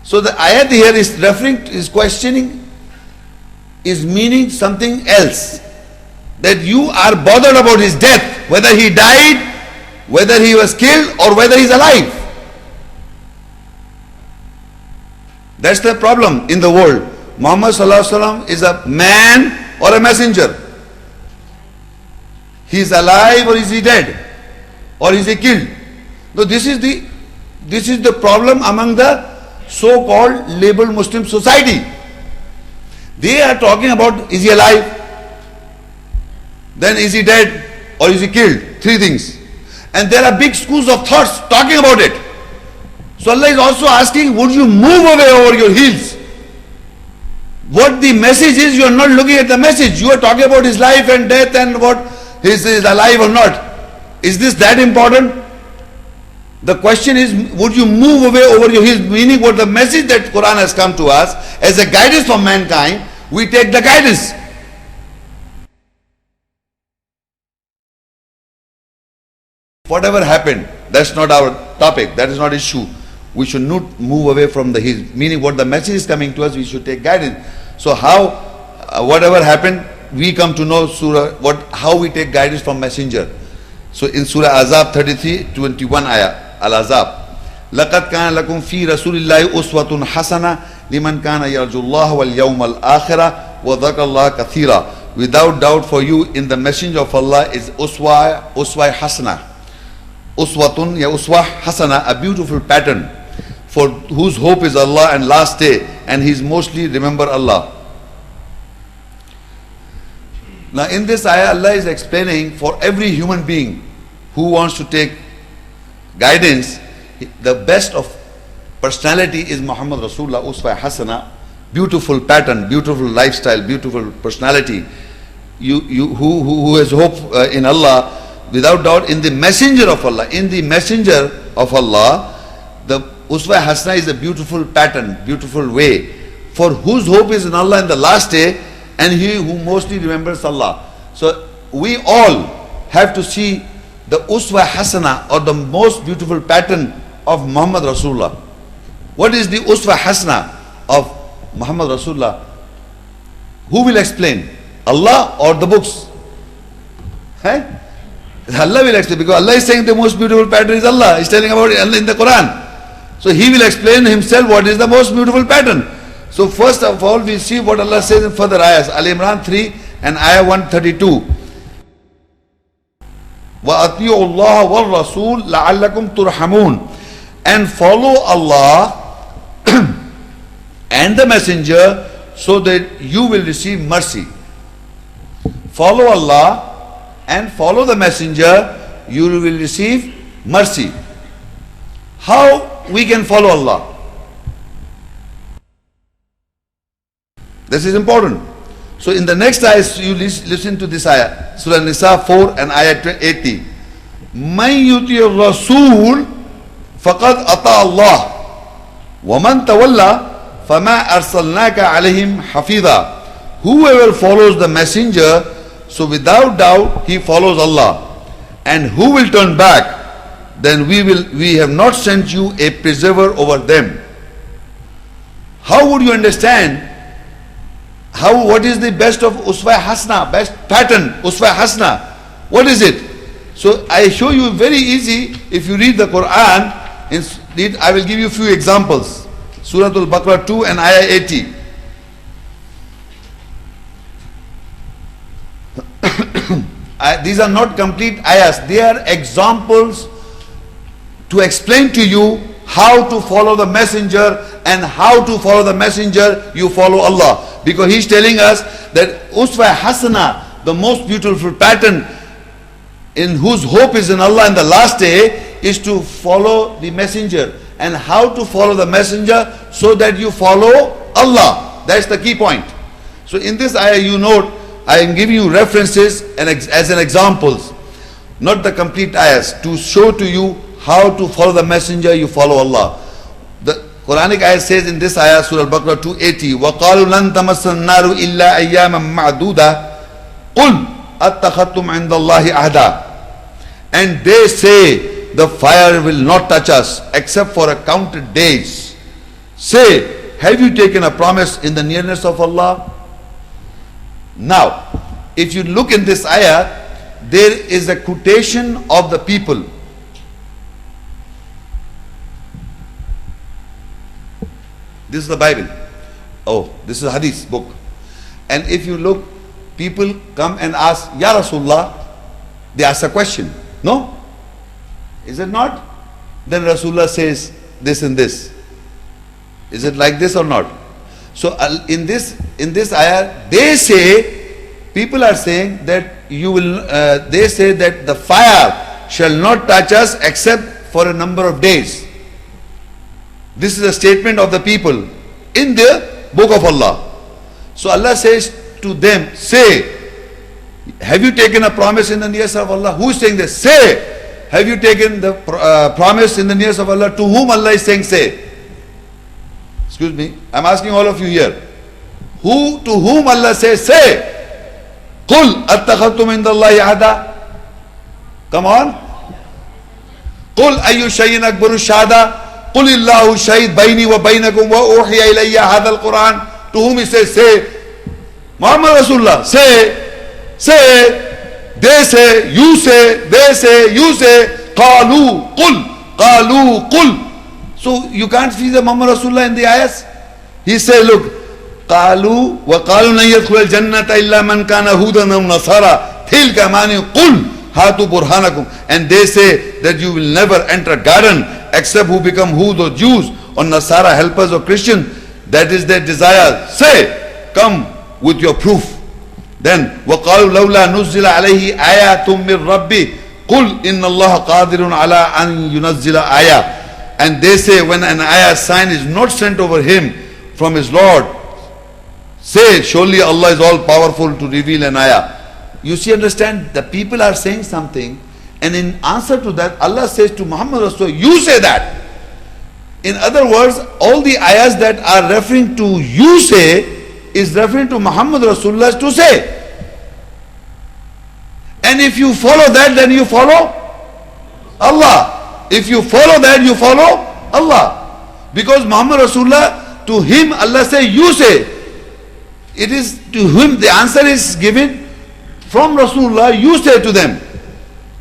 So the ayat here is referring, is questioning, is meaning something else. That you are bothered about his death, whether he died, whether he was killed, or whether he is alive. That's the problem in the world. Muhammad sallallahu alaihi wasallam is a man or a messenger. He is alive or is he dead? Or is he killed? So this is the problem among the so-called labeled Muslim society. They are talking about, is he alive? Then is he dead or is he killed? Three things. And there are big schools of thoughts talking about it. So Allah is also asking, would you move away over your heels? What the message is, you are not looking at the message. You are talking about his life and death and what he is alive or not. Is this that important? The question is, would you move away over your heels? Meaning what the message that Quran has come to us as a guidance for mankind, we take the guidance. Whatever happened, that's not our topic, that is not issue. We should not move away from the heels. Meaning what the message is coming to us, we should take guidance. So how, whatever happened, we come to know how we take guidance from messenger. So in Surah Al-Ahzab 33:21 ayah, Al-Ahzab, لَقَدْ كَانَ لَكُمْ فِي رَسُولِ اللَّهِ أُسْوَةٌ حَسَنَةٌ لِمَنْ كَانَ يَرْجُو اللَّهَ وَالْيَوْمَ الْآخِرَةَ وَذَكَرَ اللَّهَ كَثِيرًا. Without doubt for you in the messenger of Allah is uswa hasana. Uswatun ya uswa hasana, a beautiful pattern, for whose hope is Allah and last day, and he is mostly remember Allah. Now in this ayah, Allah is explaining for every human being who wants to take guidance, the best of personality is Muhammad Rasulullah, uswa hasana, beautiful pattern, beautiful lifestyle, beautiful personality. Who has hope in Allah, without doubt in the messenger of Allah. In the messenger of Allah, the uswa hasana is a beautiful pattern, beautiful way, for whose hope is in Allah in the last day, and he who mostly remembers Allah. So we all have to see the uswa hasana, or the most beautiful pattern of Muhammad Rasulullah. What is the uswa hasana of Muhammad Rasulullah? Who will explain? Allah or the books? Allah will explain, because Allah is saying the most beautiful pattern is Allah. He is telling about Allah in the Quran. So he will explain himself what is the most beautiful pattern. So first of all, we see what Allah says in further ayahs. Al-Imran 3 and ayah 132. وَأَطِيعُوا اللَّهَ وَالرَّسُولَ لَعَلَّكُمْ تُرْحَمُونَ. And follow Allah and the messenger so that you will receive mercy. Follow Allah and follow the messenger, you will receive mercy. How we can follow Allah? This is important. So in the next ayah, you listen to this ayah, Surah An-Nisa 4 and ayah 80. مَنْ يُطِيعِ الرَّسُولِ فَقَدْ أَطَاعَ اللَّهِ وَمَنْ تَوَلَّى فَمَا أَرْسَلْنَاكَ عَلَيْهِمْ حَفِيظًا. Whoever follows the messenger, so without doubt he follows Allah. And who will turn back, then we have not sent you a preserver over them. How would you understand what is the best of uswa hasana, best pattern, uswa hasana? What is it? So I show you very easy. If you read the Quran, I will give you a few examples. Surah Al-Baqara 2 and ayah 80. These are not complete ayahs, they are examples to explain to you how to follow the messenger, and how to follow the messenger you follow Allah. Because he's telling us that uswa hasana, the most beautiful pattern in whose hope is in Allah in the last day, is to follow the messenger. And how to follow the messenger? So that you follow Allah. That's the key point. So in this ayah, you note, I am giving you references as an examples, not the complete ayahs, to show to you how to follow the messenger, you follow Allah. The Quranic ayah says in this ayah, Surah Al-Baqarah 280, وَقَالُوا لَن تَمَسَّنَا النَّارُ إِلَّا أَيَّامًا مَعْدُودًا قُلْ أَتَّخَذْتُمْ عِنْدَ اللَّهِ عَهْدًا. And they say, the fire will not touch us except for a counted days. say, have you taken a promise in the nearness of Allah? Now, if you look in this ayah, there is a quotation of the people. This is the Bible. Oh, this is a hadith book. And if you look, people come and ask, Ya Rasulullah, they ask a question. No? Is it not? Then Rasulullah says this and this. Is it like this or not? So in this ayah, they say, people are saying that they say that the fire shall not touch us except for a number of days. This is a statement of the people in the book of Allah. So Allah says to them, say, have you taken a promise in the nearness of Allah? Who is saying this? Say, have you taken the promise in the nearness of Allah? To whom Allah is saying say? Excuse me, I'm asking all of you here. To whom Allah says say? قُلْ أَتَّخَذْتُمْ عِنْدَ اللَّهِ عَهْدًا. Come on. قُلْ أَيُّ شَيْءٍ أَكْبَرُ الشَّهَادَةِ قُلِ اللَّهُ الشَّهِيدُ بَيْنِي وَبَيْنَكُمْ وَأُوحِيَ إِلَيَّ هَذَا الْقُرْآنِ. To whom he says say, Muhammad Rasulullah, say, they say, you say, they say, you say, قَالُوا قُلْ. So you can't see the Muhammad Rasulullah in the ayahs. He said, look, قَالُوا وَقَالُوا لَنْ يَدْخُلَ الْجَنَّةَ إِلَّا مَنْ كَانَ هُودًا أَوْ نَصَارَى تِلْكَ مَانِعُ قُلْ هَاتُوا بُرْهَانَكُمْ. And they say that you will never enter garden except who become Hud or Jews or Nasara, helpers or Christian. That is their desire. Say, come with your proof. Then وَقَالُوا لَوْلَا نُزِّلَ عَلَيْهِ آيَاتٌ مِّن رَبِّهِ قُلْ إِنَّ اللَّهَ قَادِرٌ عَلَىٰ أَن يُنَزِّلَ آيَةً. And they say when an ayah sign is not sent over him from his Lord, say surely Allah is all powerful to reveal an ayah. You see, understand, the people are saying something, and in answer to that Allah says to Muhammad Rasulullah, you say that. In other words, all the ayahs that are referring to you say is referring to Muhammad Rasulullah to say. And if you follow that, then you follow Allah. If you follow that, you follow Allah. Because Muhammad Rasulullah, to him Allah say, you say. It is to him, the answer is given from Rasulullah, you say to them.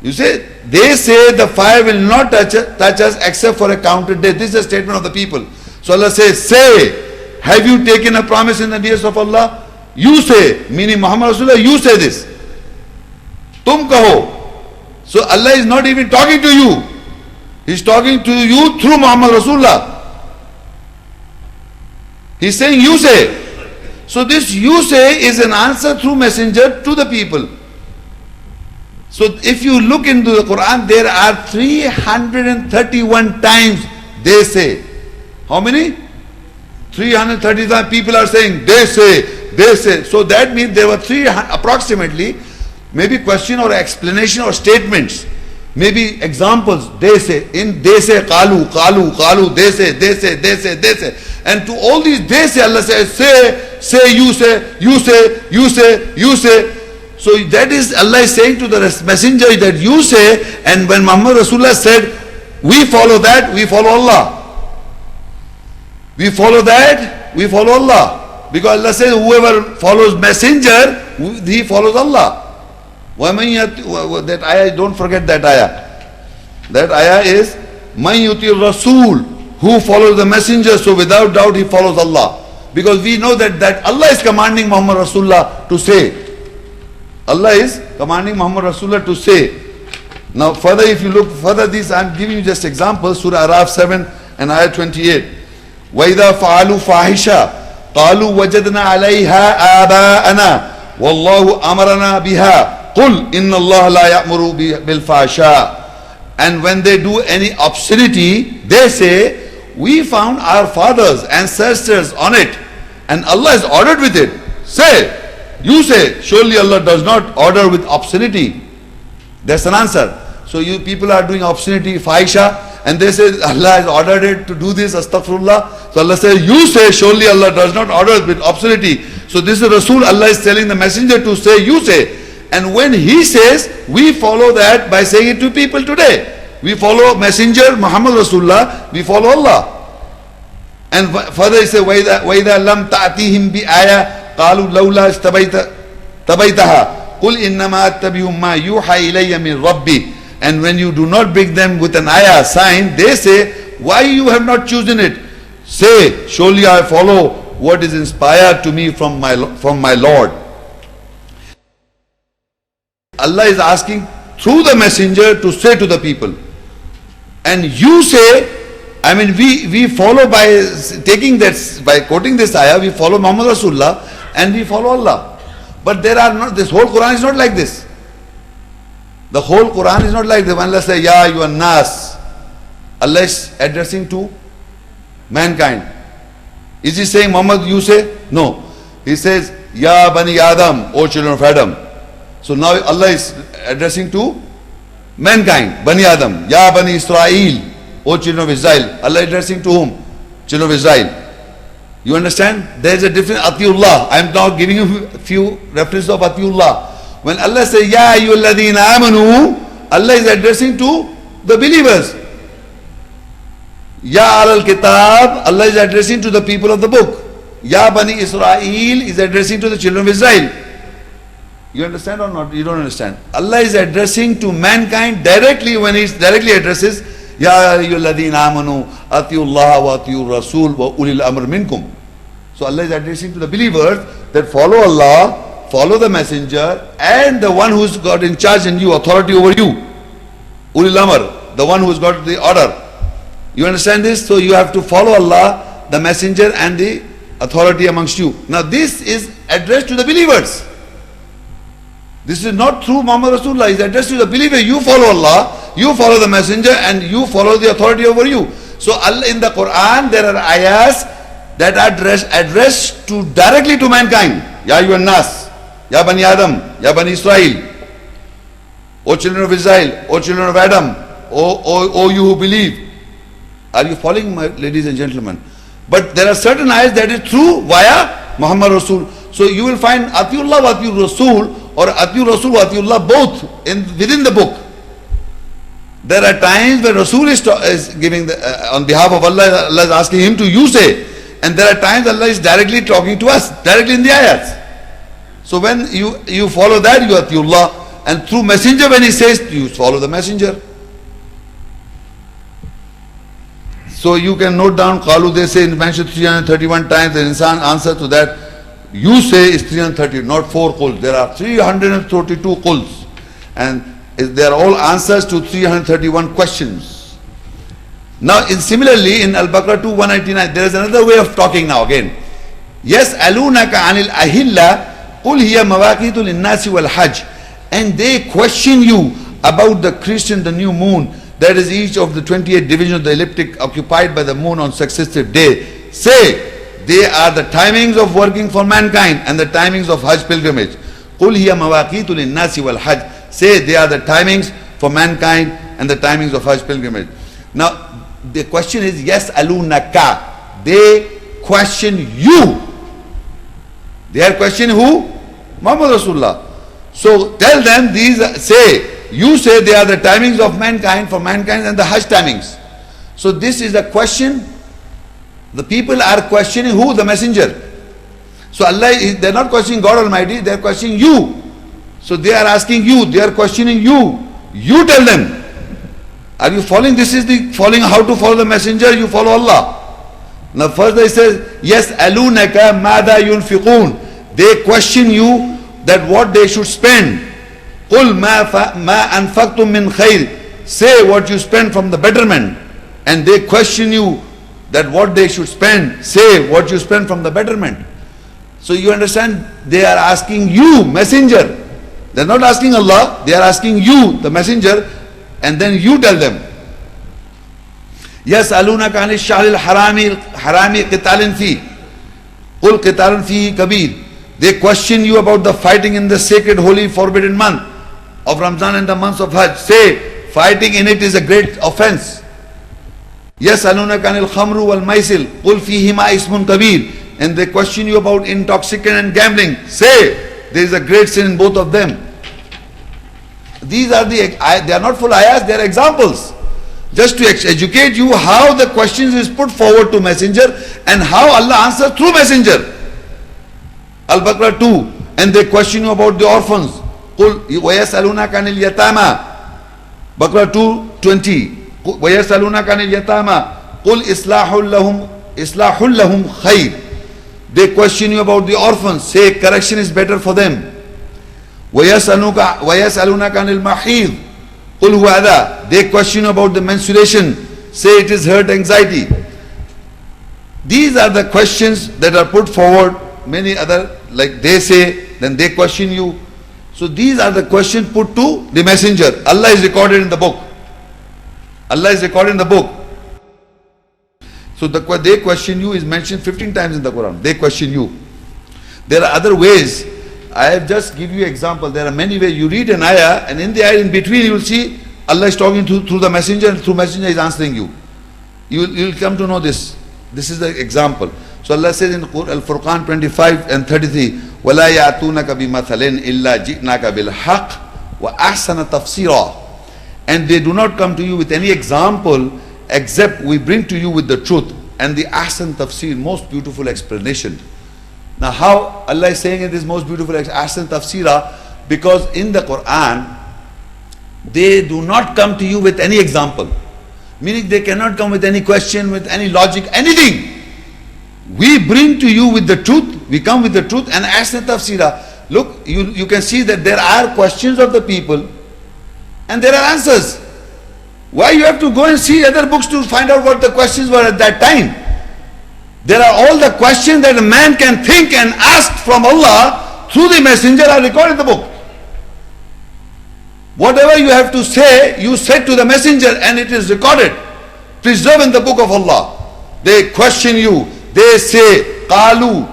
You say, they say the fire will not touch us except for a counted day. This is a statement of the people. So Allah says, say, have you taken a promise in the nearness of Allah? You say, meaning Muhammad Rasulullah, you say this. Tum kaho. So Allah is not even talking to you. He's talking to you through Muhammad Rasulullah. He's saying you say. So this you say is an answer through messenger to the people. So if you look into the Quran, there are 331 times they say. How many? 335 people are saying they say, they say. So that means there were approximately maybe question or explanation or statements. Maybe examples, they say, they say, qalu, they say. And to all these they say, Allah says, say, you say. So that is, Allah is saying to the messenger that you say, and when Muhammad Rasulullah said, we follow that, we follow Allah. We follow that, we follow Allah. Because Allah says, whoever follows messenger, he follows Allah. That ayah, don't forget that ayah. That ayah is Man yuti Rasul, who follows the messenger, so without doubt he follows Allah. Because we know that Allah is commanding Muhammad Rasulullah to say. Allah is commanding Muhammad Rasulullah to say. Now further, if you look further, these I'm giving you just examples. Surah Araf 7 and ayah 28. وَإِذَا فَعَلُوا فَاحِشَةً قَالُوا وَجَدْنَا عَلَيْهَا آبَاءَنَا وَاللَّهُ أَمَرَنَا بِهَا قُلْ إِنَّ اللَّهَ لَا يَأْمُرُ بِالْفَحْشَاءِ. And when they do any obscenity, they say, we found our fathers, ancestors on it, and Allah is ordered with it. Say, you say, surely Allah does not order with obscenity. That's an answer. So you people are doing obscenity, fahisha, and they say Allah has ordered it to do this, astaghfirullah. So Allah says, you say, surely Allah does not order with obscenity. So this is Rasul, Allah is telling the messenger to say, you say. And when he says, we follow that by saying it to people today. We follow messenger Muhammad Rasulullah, we follow Allah. And further he says, وَإِذَا لَمْ تَأْتِهِمْ بِآيَةٍ قَالُوا لَوْلَا اسْتَبَيْتَهَا قُلْ إِنَّمَا أَتَّبِعُ مَا يُوحَى إِلَيَّ مِنْ رَبِّي. And when you do not bring them with an ayah, sign, they say, why you have not chosen it? Say, surely I follow what is inspired to me from my Lord. Allah is asking through the messenger to say to the people. And you say, I mean, we follow by taking that, by quoting this ayah, we follow Muhammad Rasulullah and we follow Allah. But there are not, this whole Quran is not like this. The whole Quran is not like this. When Allah says, Ya ayyuhan nas, Allah is addressing to mankind. Is he saying, Muhammad, you say? No. He says, Ya bani Adam, O children of Adam. So now Allah is addressing to mankind, Bani Adam. Ya bani Israel, O children of Israel. Allah addressing to whom? Children of Israel. You understand? There is a difference. Atiullah. I am now giving you a few references of Atiullah. When Allah says, Ya ayyuhalladhina amanu, Allah is addressing to the believers. Ya al-kitab, Allah is addressing to the people of the book. Ya bani Israel is addressing to the children of Israel. You understand or not? You don't understand. Allah is addressing to mankind directly. When he directly addresses, Ya ayyuhalladhina amanu, atiullah wa atiur rasul wa ulil amr minkum. So Allah is addressing to the believers that follow Allah, follow the messenger, and the one who's got in charge and you, authority over you. Ulil amr, the one who's got the order. You understand this? So you have to follow Allah, the messenger and the authority amongst you. Now this is addressed to the believers. This is not through Muhammad Rasulullah. It's addressed to the believer. You follow Allah, you follow the messenger, and you follow the authority over you. So Allah, in the Quran, there are ayahs that are addressed to directly to mankind. Ya ayyuhan nas, Ya bani Adam, Ya bani Israel, O children of Israel, O children of Adam, O you who believe. Are you following, my ladies and gentlemen? But there are certain ayahs that is true via Muhammad Rasul. So you will find Atiullah wa Atiur Rasul or Atiur Rasul wa Atiullah both within the book. There are times when Rasul is giving on behalf of Allah, Allah is asking him to you say. And there are times Allah is directly talking to us, directly in the ayats. So when you follow that, you Atiullah. And through messenger, when he says, you follow the messenger. So you can note down, Qalu, they say, mentioned 331 times, the insan answer to that, you say is 330, not 4 quls. There are 332 quls. And they are all answers to 331 questions. Now, similarly, in Al-Baqara 2:199, there is another way of talking now again. Yes, alunaka anil ahilla, qul hiya mawaqitu lin-nasi wal-hajj. And they question you about the Christian, the new moon. That is each of the 28 divisions of the elliptic occupied by the moon on successive day. Say, they are the timings of working for mankind and the timings of Hajj pilgrimage. قُلْ هِيَ مَوَاقِيتُ لِلنَّاسِ وَالْحَجِّ. Say, they are the timings for mankind and the timings of Hajj pilgrimage. Now, the question is, yes, alunaka. They question you. They are questioning who? Muhammad Rasulullah. So, tell them, you say they are the timings of mankind, for mankind and the Hajj timings. So this is a question. The people are questioning who? The messenger. So Allah, they are not questioning God Almighty, they are questioning you. So they are asking you, they are questioning you. You tell them. Are you following? This is the following, how to follow the messenger, you follow Allah. Now further he says, yes, alunaka mada yunfiqun. They question you that what they should spend. قُلْ مَا أَنفَقْتُم مِّنْ خَيْرٍ. Say what you spend from the betterment. And they question you that what they should spend. Say what you spend from the betterment. So you understand, they are asking you, messenger. They are not asking Allah, they are asking you, the messenger, and then you tell them. Yes, أَلُونَكَ عَنِ الشَّهْرِ الْحَرَامِ قِتَالٍ فِيهِ قُلْ قِتَالٌ فِيهِ كَبِيرٌ. They question you about the fighting in the sacred, holy, forbidden month of Ramzan and the months of Hajj. Say, fighting in it is a great offense. Yes, alunaka anil khamru wal maisil, qul fihima ismun kabir. And they question you about intoxicant and gambling. Say, there is a great sin in both of them. These are they are not full ayahs, they are examples. Just to educate you how the questions is put forward to messenger and how Allah answers through messenger. Al-Baqara 2, and they question you about the orphans. قُلْ وَيَسْأَلُونَكَ عَنِ الْيَتَامَى. Baqara 2:20. وَيَسْأَلُونَكَ عَنِ الْيَتَامَى قُلْ إِصْلَاحٌ لَهُمْ خَيْرٌ. They question you about the orphans. Say correction is better for them. وَيَسْأَلُونَكَ عَنِ الْمَحِيضِ قُلْ هُوَ أَذًى. They question about the menstruation. Say it is hurt, anxiety. These are the questions that are put forward. Many other, like they say, then they question you. So these are the questions put to the messenger. Allah is recorded in the book. Allah is recorded in the book. So they question you is mentioned 15 times in the Quran. They question you. There are other ways. I have just give you example. There are many ways. You read an ayah, and in the ayah in between you will see Allah is talking through the messenger, and through messenger is answering you. You will come to know this. This is the example. So Allah says in Al-Furqan 25 and 33, وَلَا يَأْتُونَكَ بِمَثَلٍ إِلَّا جِئْنَاكَ بِالْحَقِّ وَأَحْسَنَ تَفْسِيرًا. And they do not come to you with any example except we bring to you with the truth and the ahsan tafsir, most beautiful explanation. Now how Allah is saying it is most beautiful ahsan tafsira? Because in the Quran they do not come to you with any example, meaning they cannot come with any question, with any logic, anything. We bring to you with the truth, we come with the truth and ahsan tafsira. Look, you can see that there are questions of the people and there are answers. Why you have to go and see other books to find out what the questions were at that time? There are all the questions that a man can think and ask from Allah through the messenger are recorded in the book. Whatever you have to say, you said to the messenger and it is recorded, preserved in the book of Allah. They question you, they say, Qalu,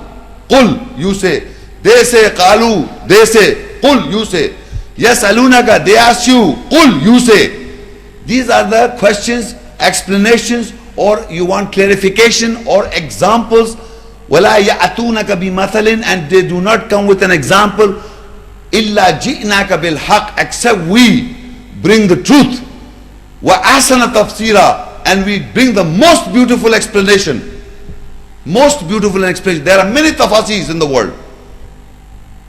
Qul, you say. They say, Qalu, they say, Qul, you say. Yes, Alunaka, they ask you, Qul, you say. These are the questions, explanations, or you want clarification or examples. وَلَا يَأْتُونَكَ بِمَثَلٍ. And they do not come with an example. إِلَّا جِئْنَاكَ بِالْحَقِّ. Except we bring the truth. وَأَحْسَنَ تَفْسِيرًا. And we bring the most beautiful explanation. Most beautiful explanation. There are many tafasirs in the world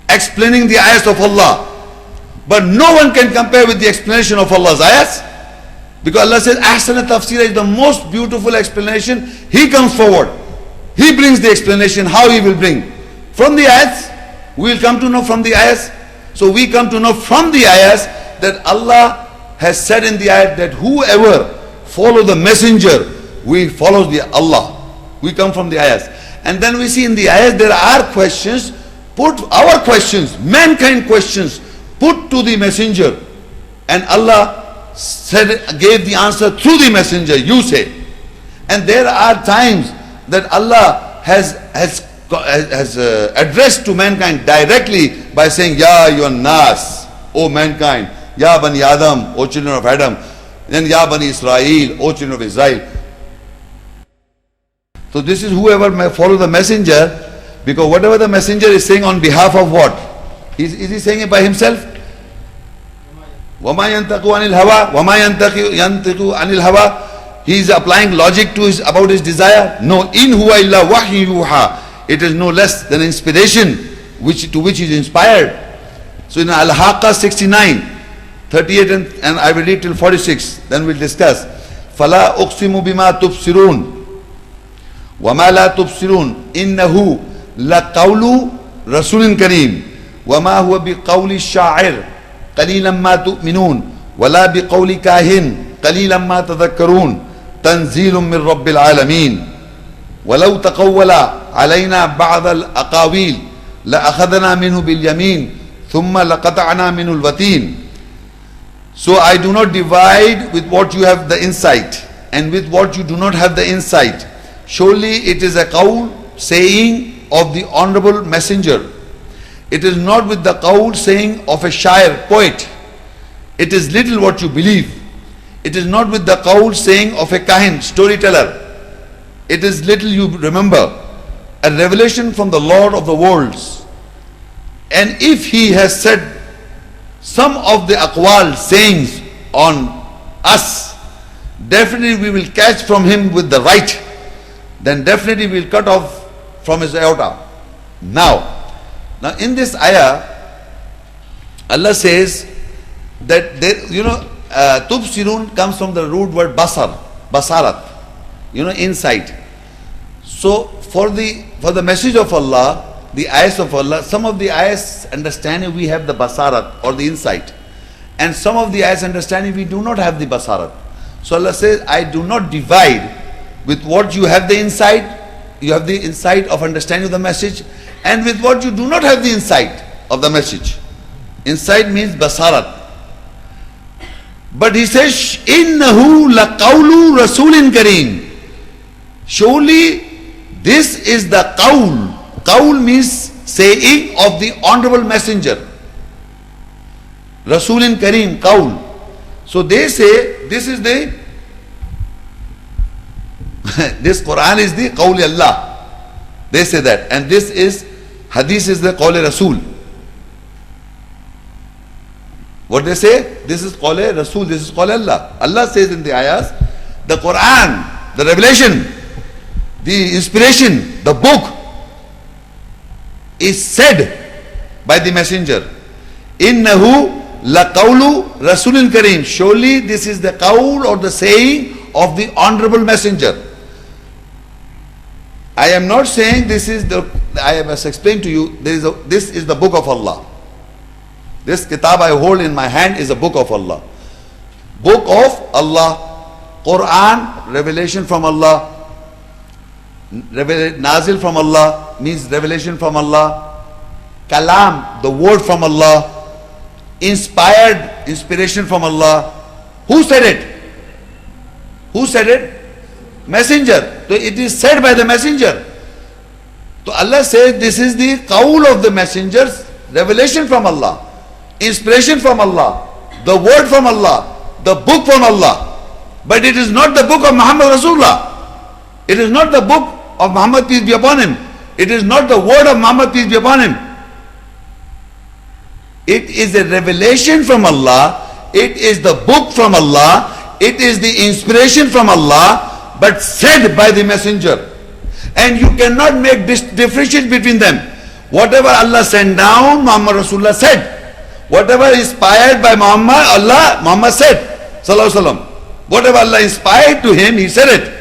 explaining the ayahs of Allah. But no one can compare with the explanation of Allah's ayahs. Because Allah says, Ahsana Tafsira is the most beautiful explanation. He comes forward. He brings the explanation, how he will bring. From the ayahs, we will come to know from the ayahs. So we come to know from the ayahs that Allah has said in the ayat that whoever follow the messenger, we follow the Allah. We come from the ayahs. And then we see in the ayahs there are questions, put our questions, mankind questions, put to the messenger. And Allah said, gave the answer through the messenger, you say. And there are times that Allah has addressed to mankind directly by saying, Ya ayyuhan nas, O mankind, Ya bani Adam, O children of Adam, then Ya bani Israel, O children of Israel. So this is whoever may follow the messenger, because whatever the messenger is saying on behalf of what? Is he saying it by himself? وَمَا يَنْتَقُ عَنِ الْهَوَىٰ وَمَا يَنْتَقُ عَنِ الْهَوَىٰ. He is applying logic to about his desire. No, in huwa illa wahyi yuha. It is no less than inspiration to which he is inspired. So in Al-Haqqa 69, 38 and I will read till 46. Then we'll discuss. فَلَا أُقْسِمُ بِمَا تُبْصِرُونَ وَمَا لَا تُبْصِرُونَ إِنَّهُ لَقَوْلُ رَسُولٍ كَرِيمٍ وَمَا هُوَ بِقَوْلِ الشَّاعِرِ قليلا ما تؤمنون ولا بقول كاهن قليلا ما تذكرون تنزيل من رب العالمين ولو تقول علينا بعض الأقاويل لأخذنا منه باليمين ثم لقطعنا منه الوتين. So I do not divide with what you have the insight and with what you do not have the insight. Surely it is a qawl, saying of the honorable messenger. It is not with the qawl, saying of a shair, poet. It is little what you believe. It is not with the qawl, saying of a kahin, storyteller. It is little you remember. A revelation from the Lord of the worlds. And if he has said some of the aqwal, sayings on us, definitely we will catch from him with the right, then definitely we will cut off from his aorta. Now in this ayah, Allah says that there, tubsirun comes from the root word basar, basarat, insight. So for the message of Allah, the ayahs of Allah, some of the ayahs understanding we have the basarat or the insight, and some of the ayahs understanding we do not have the basarat. So Allah says, I do not divide with what you have the insight, you have the insight of understanding of the message, and with what you do not have the insight of the message. Insight means basarat. But he says, innahu laqawlu rasulin kareem. Surely this is the qawl. Qawl means saying of the honorable messenger. Rasulin kareem, qawl. So they say this is the this Quran is the qawl Allah. They say that, and this is hadith is the qawl Rasul. What they say? This is qawl Rasul, this is qawl Allah. Allah says in the ayahs, the Quran, the revelation, the inspiration, the book is said by the messenger. Innahu laqawlu rasulin kareem. Surely this is the qawl or the saying of the honorable messenger. I am not saying this is the, I must explain to you, this is the book of Allah. This kitab I hold in my hand is a book of Allah. Book of Allah, Quran, revelation from Allah, nazil from Allah means revelation from Allah, kalam, the word from Allah, inspired, inspiration from Allah. Who said it? Who said it? Messenger. So it is said by the messenger. So Allah says this is the qawl of the messengers, revelation from Allah, inspiration from Allah, the word from Allah, the book from Allah. But it is not the book of Muhammad Rasulullah. It is not the book of Muhammad, peace be upon him. It is not the word of Muhammad, peace be upon him. It is a revelation from Allah. It is the book from Allah. It is the inspiration from Allah, but said by the messenger. And you cannot make this differentiation between them. Whatever Allah sent down, Muhammad Rasulullah said. Whatever inspired by Muhammad, Allah, Muhammad said. Sallallahu Alaihi Wasallam. Whatever Allah inspired to him, he said it.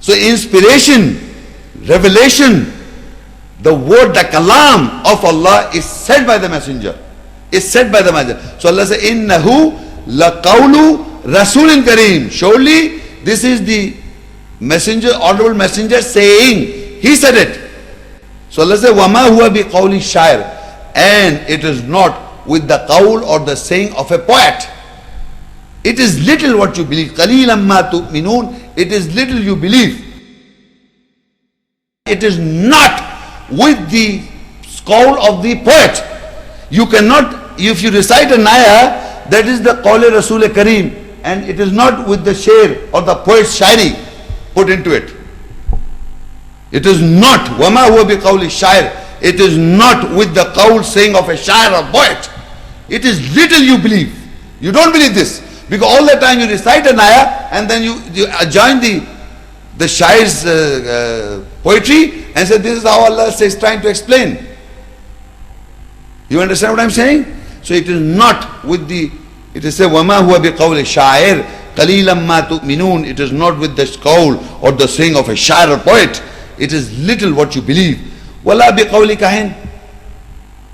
So inspiration, revelation, the word, the kalam of Allah is said by the messenger. Is said by the messenger. So Allah says, innahu laqawlu rasulin kareem. Surely this is the messenger, honorable messenger saying, he said it. So Allah says, wama huwa bi qawli shair. And it is not with the qawl or the saying of a poet. It is little what you believe. Qalilan ma tu'minun. It is little you believe. It is not with the qawl of the poet. You cannot, if you recite an ayah, that is the qawl Rasul Kareem, and it is not with the shair or the poet's shairi put into it. It is not. Wama huwa bi qawli shair. It is not with the qawl saying of a shair or poet. It is little you believe. You don't believe this. Because all the time you recite an ayah and then you join the shair's poetry and say this is how Allah is trying to explain. You understand what I'm saying? So it is not with the, it is said, وَمَا هُوَ بِقَوْلِ شَاعِرٍ قَلِيلًا مَا تُؤْمِنُونَ. It is not with the qawl or the saying of a shair or poet. It is little what you believe. وَلَا بِقَوْلِ kahin.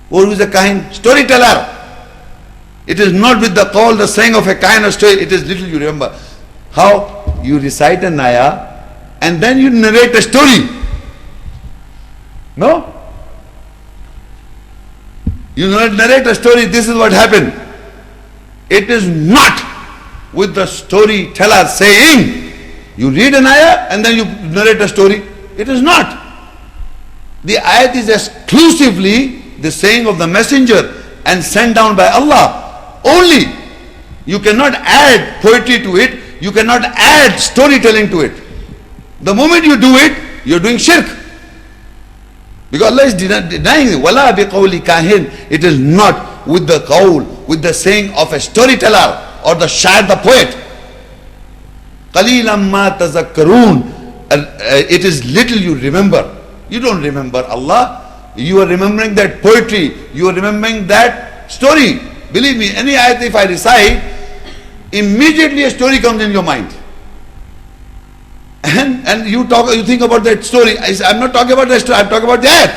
Who is a kahin? Storyteller. It is not with the qawl, the saying of a kahin or story. It is little you remember. How? You recite an ayah and then you narrate a story. No? You narrate a story, this is what happened. It is not with the storyteller saying, you read an ayah and then you narrate a story. It is not. The ayat is exclusively the saying of the messenger and sent down by Allah. Only. You cannot add poetry to it. You cannot add storytelling to it. The moment you do it, you are doing shirk. Because Allah is denying it. Wala bi qawli kahin. It is not with the qawl, with the saying of a storyteller or the shair, the poet. قَلِيلًا مَا تَذَكَّرُونَ. It is little you remember. You don't remember Allah. You are remembering that poetry. You are remembering that story. Believe me, any ayat if I recite, immediately a story comes in your mind. And you think about that story. I'm not talking about that story, I'm talking about the ayat.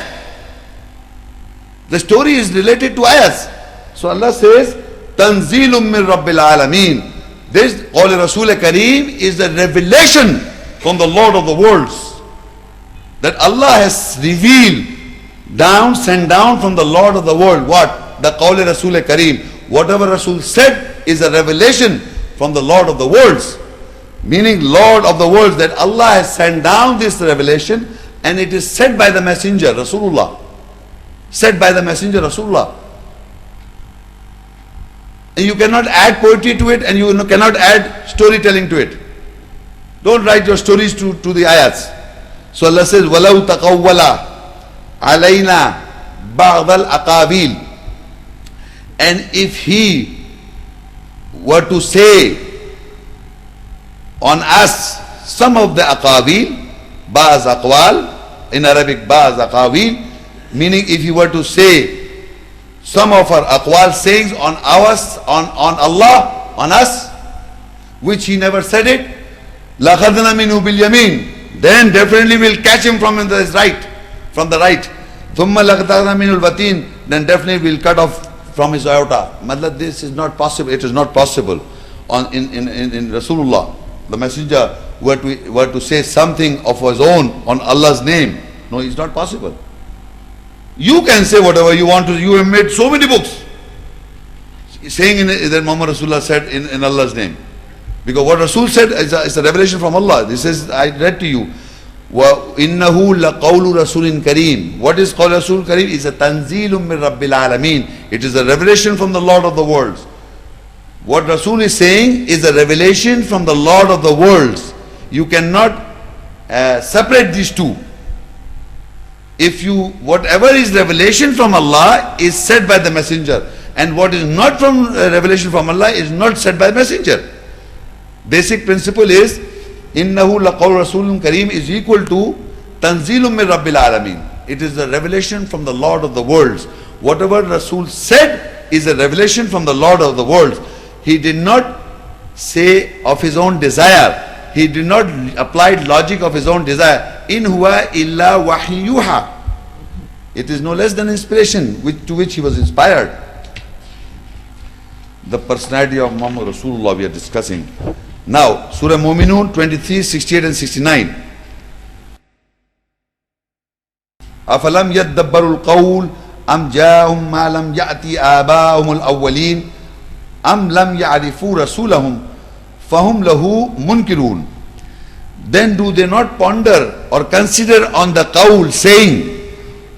The story is related to ayats. So Allah says, Tanzilum min Rabbil Alameen. This Qawl Rasul Kareem is the revelation from the Lord of the worlds. That Allah has revealed down, sent down from the Lord of the world. What? The Qawl Rasul Kareem. Whatever Rasul said is a revelation from the Lord of the worlds. Meaning Lord of the worlds, that Allah has sent down this revelation and it is said by the messenger Rasulullah. Said by the messenger Rasulullah. And you cannot add poetry to it and you cannot add storytelling to it. Don't write your stories to the ayats. So Allah says, وَلَوْ تَقَوَّلَ عَلَيْنَا بَعْضَ الْأَقَابِيلِ. And if he were to say on us some of the aqabil, ba'az aqwal, in Arabic ba'az aqawil, meaning if he were to say some of our aqwal sayings on ours, on Allah, on us, which he never said it, لَخَذْنَا مِنْهُ بِالْيَمِينِ. Then definitely we'll catch him from the right, from the right. ثُمَّ لَقْتَعْنَا مِنْهُ الْبَتِينِ. Then definitely we'll cut off from his aorta. Matlab, this is not possible. It is not possible. In Rasulullah, the messenger were to say something of his own on Allah's name. No, it's not possible. You can say whatever you want to. You have made so many books saying that Muhammad Rasulullah said in Allah's name. Because what Rasul said is a revelation from Allah. This is, I read to you. وَإِنَّهُ لَقَوْلُ رَسُولٍ كَرِيمٍ. What is Qawl Rasul Kareem? It's a Tanzilum min Rabbil Alameen. It is a revelation from the Lord of the worlds. What Rasul is saying is a revelation from the Lord of the worlds. You cannot separate these two. Whatever is revelation from Allah is said by the messenger, and what is not from revelation from Allah is not said by the messenger. Basic principle is Innahu laqawl Rasulun Kareem is equal to Tanzilum min Rabbil Alameen. It is a revelation from the Lord of the worlds. Whatever Rasul said is a revelation from the Lord of the worlds. He did not say of his own desire. He did not apply logic of his own desire. In huwa illa wahyuha. It is no less than inspiration to which he was inspired. The personality of Muhammad Rasulullah we are discussing. Now, Surah Al-Mominoon 23, 68 and 69. أَفَلَمْ يَدَّبَّرُوا الْقَوْلِ أَمْ جَاءَهُمْ مَا لَمْ يَأْتِ آبَاءَهُمُ الْأَوَّلِينَ أَمْ لَمْ يَعْرِفُوا رَسُولَهُمْ فَهُمْ لَهُ مُنْكِرُونَ. Then do they not ponder or consider on the qawl saying,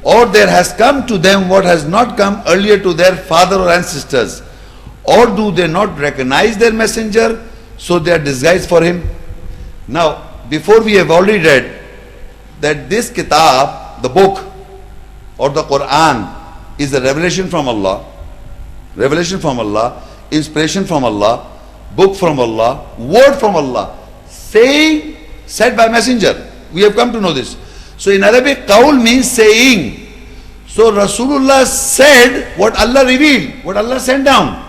or there has come to them what has not come earlier to their father or ancestors, or do they not recognize their messenger, so they are disguised for him? Now, before we have already read that this kitab, the book or the Quran, is a revelation from Allah, inspiration from Allah, book from Allah, word from Allah, saying, said by messenger. We have come to know this. So in Arabic, qawl means saying. So Rasulullah said what Allah revealed, what Allah sent down.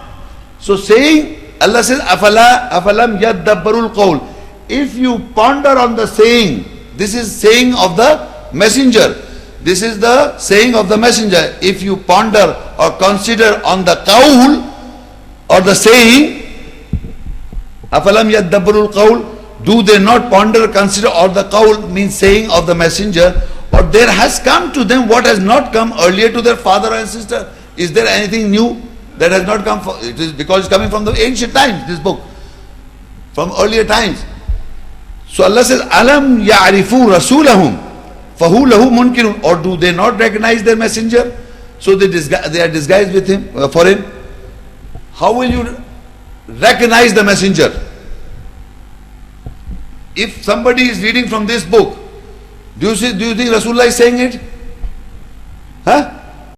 So saying, Allah says, afalam yaddabbarul qawl. If you ponder on the saying, this is saying of the messenger. This is the saying of the messenger. If you ponder or consider on the qawl or the saying, afalam yaddabbarul qawl, do they not ponder, consider, or the qawl means saying of the messenger, or there has come to them what has not come earlier to their father and sister. Is there anything new that has not come? It is because it's coming from the ancient times, this book, from earlier times. So Allah says, alam ya'rifu rasulahum fahu lahu munkirun. Or do they not recognize their messenger? So they are disguised with him, for him. How will you recognize the messenger? If somebody is reading from this book, do you think Rasulullah is saying it? Huh?